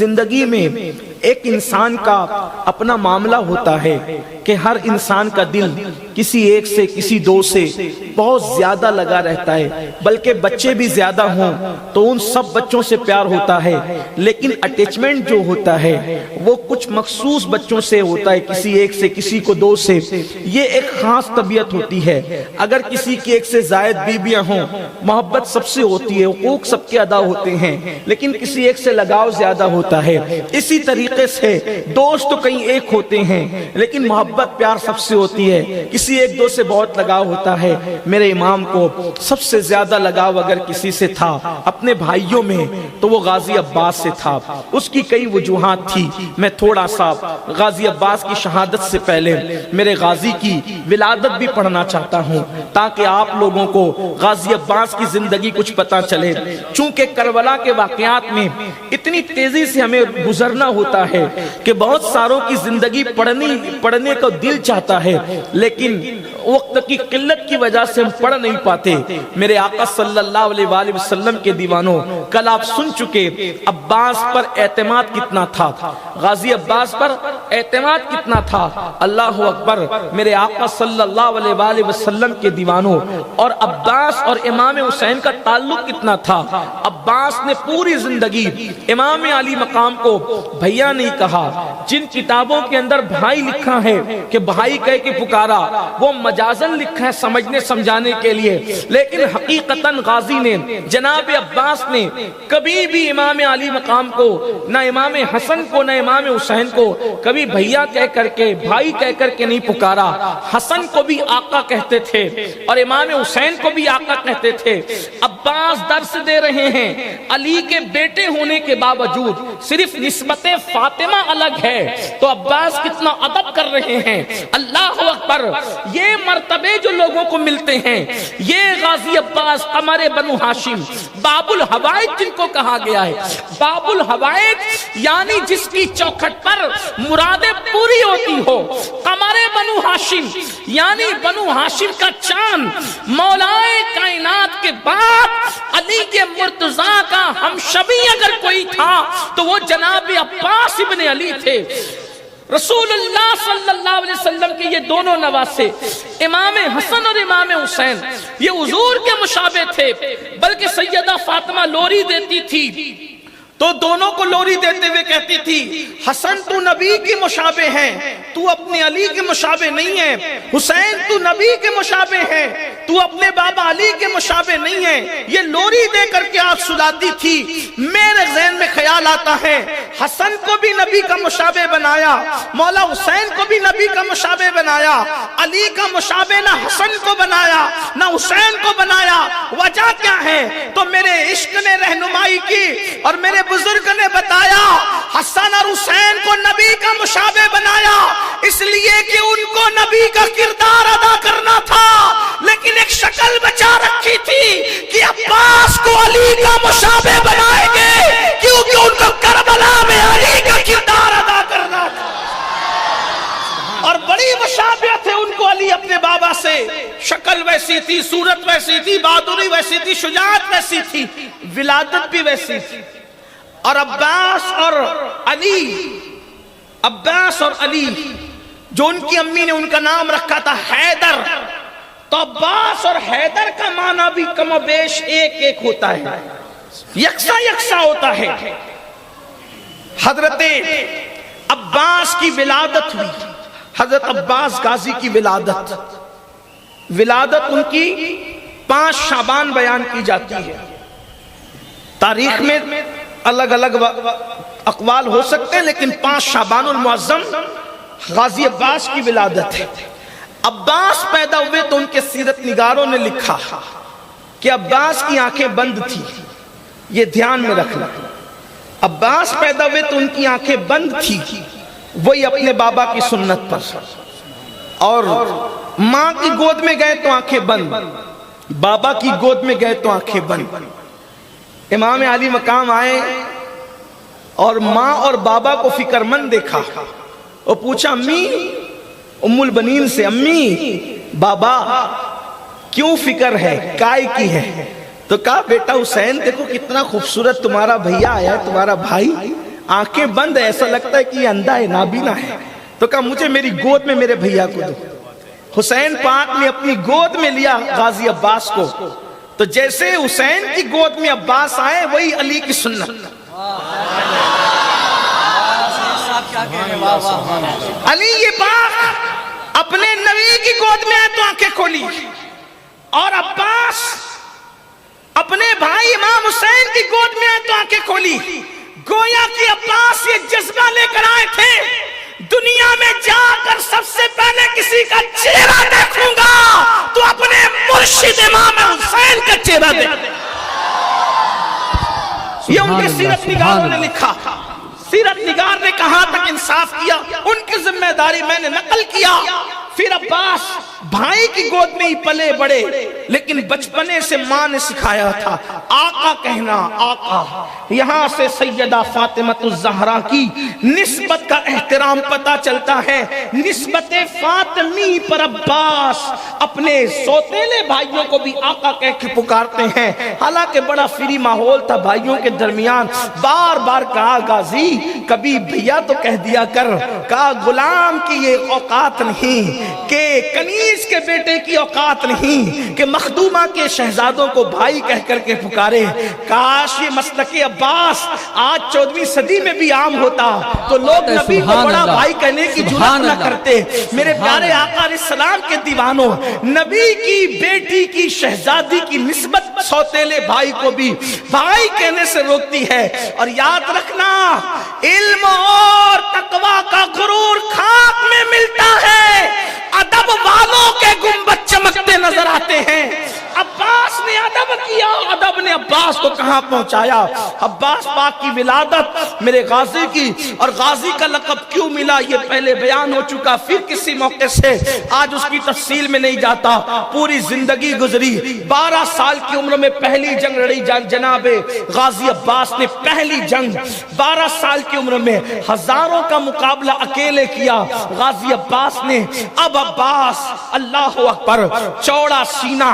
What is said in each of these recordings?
زندگی میں ایک انسان کا اپنا معاملہ ہوتا ہے کہ ہر انسان کا دل کسی ایک سے کسی دو سے بہت زیادہ لگا رہتا ہے، بلکہ بچے بھی زیادہ ہوں تو ان سب بچوں سے پیار ہوتا ہے، لیکن اٹیچمنٹ جو ہوتا ہے وہ کچھ مخصوص بچوں سے ہوتا ہے، کسی ایک سے کسی کو دو سے۔ یہ ایک خاص طبیعت ہوتی ہے۔ اگر کسی کی ایک سے زائد بیویاں ہوں، محبت سب سے ہوتی ہے، حقوق سب کے ادا ہوتے ہیں، لیکن کسی ایک سے لگاؤ زیادہ ہوتا ہے۔ اسی طریقے سے دوست تو کئی ایک ہوتے ہیں، لیکن محبت پیار سب سے ہوتی ہے، کسی ایک دو سے بہت لگاؤ ہوتا ہے۔ میرے امام کو سب سے زیادہ لگاؤ اگر کسی سے تھا اپنے بھائیوں میں تو وہ غازی عباس سے تھا۔ اس کی کئی وجوہات تھی، میں تھوڑا سا غازی عباس کی شہادت سے پہلے میرے غازی کی ولادت بھی پڑھنا چاہتا ہوں تاکہ آپ لوگوں کو غازی عباس کی زندگی کچھ پتہ چلے۔ چونکہ کربلا کے واقعات میں اتنی تیزی سے ہمیں گزرنا ہوتا ہے کہ بہت ساروں کی زندگی پڑھنے کو دل چاہتا ہے، لیکن وقت کی قلت کی وجہ سے ہم پڑھ نہیں پاتے۔ میرے آقا صلی اللہ علیہ وآلہ وسلم کے دیوانوں، کل آپ سن چکے عباس پر اعتماد کتنا تھا، غازی عباس پر اعتماد کتنا تھا۔ اللہ اکبر، میرے آقا صلی اللہ علیہ وآلہ وسلم کے دیوانوں، اور عباس اور امام حسین کا تعلق کتنا تھا۔ عباس نے پوری زندگی امام علی مقام کو بھیا نہیں کہا۔ جن کتابوں کے اندر بھائی لکھا ہے کہ بھائی کہہ کے پکارا، وہ مجازن لکھا ہے سمجھنے سمجھانے کے لیے، لیکن حقیقتاً غازی نے، جناب عباس نے کبھی بھی امام علی مقام کو، نہ امام حسن کو نہ امام حسین کو کبھی بھیا کہہ کر کے، بھائی کہہ کر کے نہیں پکارا۔ حسن کو بھی آقا کہتے تھے اور امام حسین کو بھی آقا کہتے تھے۔ عباس درس دے رہے ہیں، علی کے بیٹے ہونے کے باوجود صرف نسبت فاطمہ الگ ہے تو عباس کتنا ادب کر رہے ہیں۔ اللہ اکبر، یہ مرتبے جو لوگوں کو ملتے ہیں، یہ غازی عباس قمر بنو ہاشم، باب الحوائج جن کو کہا گیا ہے۔ باب الحوائج یعنی جس کی چوکھٹ پر مرادیں پوری ہوتی ہو۔ قمر بنو ہاشم یعنی بنو ہاشم کا چاند، مولائے کائنات کے بعد علی کے مرتضیٰ کا ہمشبی اگر کوئی تھا تو وہ جناب عباس ابن علی تھے۔ رسول اللہ صلی اللہ علیہ وسلم کے یہ دونوں نواسے، امام حسن اور امام حسین، یہ حضور کے مشابہ تھے، بلکہ سیدہ فاطمہ لوری دیتی تھی تو دونوں کو لوری دیتے ہوئے کہتی تھی، حسن تو نبی کی مشابہ ہے، تو اپنے علی کے مشابہ نہیں ہے۔ حسین تو نبی کے مشابہ ہے، تو اپنے بابا علی کے مشابہ نہیں ہے۔ یہ لوری دے کر کے آپ سلاتی تھی۔ میرے ذہن میں خیال آتا ہے، حسن کو بھی نبی کا مشابہ بنایا، مولا حسین کو بھی نبی کا مشابہ بنایا، علی کا مشابہ نہ حسن کو بنایا نہ حسین کو بنایا۔ وجہ کیا ہے؟ تو میرے عشق نے رہنمائی کی اور میرے بزرگ نے بتایا، حسن اور حسین کو نبی کا مشابہ بنایا اس لیے کہ ان کو نبی کا کردار ادا کرنا تھا، لیکن ایک شکل بچا رکھی تھی کہ عباس کو علی کا مشابہ بنائیں گے کیونکہ ان کو کربلا میں علی کا کردار ادا کرنا تھا۔ اور بڑی مشابہت ہے ان کو علی اپنے بابا سے، شکل ویسی تھی، صورت ویسی تھی، بہادری ویسی تھی، شجاعت ویسی تھی، ولادت بھی ویسی تھی۔ اور عباس اور علی جو ان کی امی نے ان کا نام رکھا تھا حیدر، تو عباس اور حیدر کا معنی بھی کم و بیش ایک ایک ہوتا ہے، یکساں ہوتا ہے۔ حضرت عباس کی ولادت ہوئی، حضرت عباس غازی کی ولادت ان کی 5 شعبان بیان کی جاتی ہے۔ تاریخ میں الگ الگ اقوال ہو سکتے ہیں، لیکن 5 شعبان المعظم غازی عباس کی ولادت ہے۔ عباس پیدا ہوئے تو ان کے سیرت نگاروں نے لکھا کہ عباس کی آنکھیں بند تھی، یہ دھیان میں رکھنا۔ عباس پیدا ہوئے تو ان کی آنکھیں بند تھی، وہی اپنے بابا کی سنت پر، اور ماں کی گود میں گئے تو آنکھیں بند، بابا کی گود میں گئے تو آنکھیں بند۔ امام علی مقام آئے اور ماں اور بابا کو فکر مند دیکھا اور پوچھا امی، ام البنین سے، امی بابا کیوں فکر ہے، کائے کی ہے؟ تو کہا بیٹا حسین دیکھو کتنا خوبصورت تمہارا بھیا آیا ہے، تمہارا بھائی، آنکھیں بند ہے، ایسا لگتا ہے کہ یہ اندھا ہے، نابینا ہے۔ تو کہا مجھے میری گود میں میرے بھیا کو دو۔ حسین پاک نے اپنی گود میں لیا غازی عباس کو، تو جیسے حسین کی گود میں عباس آئے وہی علی کی سنت۔ علی یہ پاک اپنے نبی کی گود میں آئے تو آنکھیں کھولی، اور عباس اپنے بھائی امام حسین کی گود میں آئے تو آنکھیں کھولی۔ گویا کہ عباس یہ جذبہ لے کر آئے تھے، دنیا میں جا کر سب سے پہلے کسی کا چہرہ دیکھوں گا تو اپنے مرشد امام حسین کا چہرہ دیکھوں گا۔ یہ ان کے سیرت نگاروں نے لکھا، سیرت نگار نے کہاں تک انصاف کیا، ان کی ذمہ داری میں نے نقل کیا۔ پھر عباس بھائی کی گود میں ہی پلے بڑے، لیکن بچپنے سے ماں نے سکھایا تھا آقا کہنا، آقا۔ یہاں سے سیدہ فاطمہ الزہرا کی نسبت کا احترام پتہ چلتا ہے۔ نسبت فاطمی پر عباس اپنے سوتیلے بھائیوں کو بھی آقا کہہ کے پکارتے ہیں، حالانکہ بڑا فری ماحول تھا بھائیوں کے درمیان۔ بار بار کہا غازی کبھی بھیا تو کہہ دیا کر، کہا غلام کی یہ اوقات نہیں، کہ کنیز کے بیٹے کی اوقات نہیں کہ مخدومہ کے شہزادوں کو بھائی کہہ کر کے پکارے۔ کاش یہ مسلک عباس آج 14ویں صدی میں بھی عام ہوتا تو لوگ نبی کو بڑا بھائی کہنے کی جرات نہ کرتے۔ میرے پیارے آقا علیہ السلام کے دیوانوں، نبی کی بیٹی کی شہزادی کی نسبت سوتیلے بھائی کو بھی بھائی کہنے سے روکتی ہے۔ اور یاد رکھنا، علم اور تقوی کا غرور خاک میں ملتا ہے، ادب والوں کے گنبد چمکتے نظر آتے ہیں۔ عباس نے ادب کیا، ادب نے عباس کو کہاں پہنچایا۔ عباس پاک کی ولادت میرے غازی کی، اور غازی کا لقب کیوں ملا یہ پہلے بیان ہو چکا، پھر کسی موقع سے آج اس کی تفصیل میں نہیں جاتا۔ پوری زندگی گزری، 12 سال کی عمر میں پہلی جنگ لڑی جناب غازی عباس نے، پہلی جنگ 12 سال کی عمر میں، ہزاروں کا مقابلہ اکیلے کیا غازی عباس نے۔ اب عباس اللہ اکبر، چوڑا سینہ،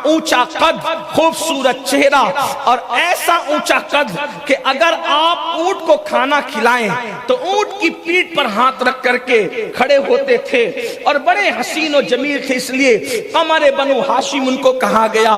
اونچا قد، خوبصورت چہرہ، اور ایسا اونچا قد کہ اگر آپ اونٹ کو کھانا کھلائیں تو اونٹ کی پیٹھ پر ہاتھ رکھ کر کے کھڑے ہوتے تھے، اور بڑے حسین و جمیل تھے، اس لیے قمر بنو ہاشم ان کو کہا گیا۔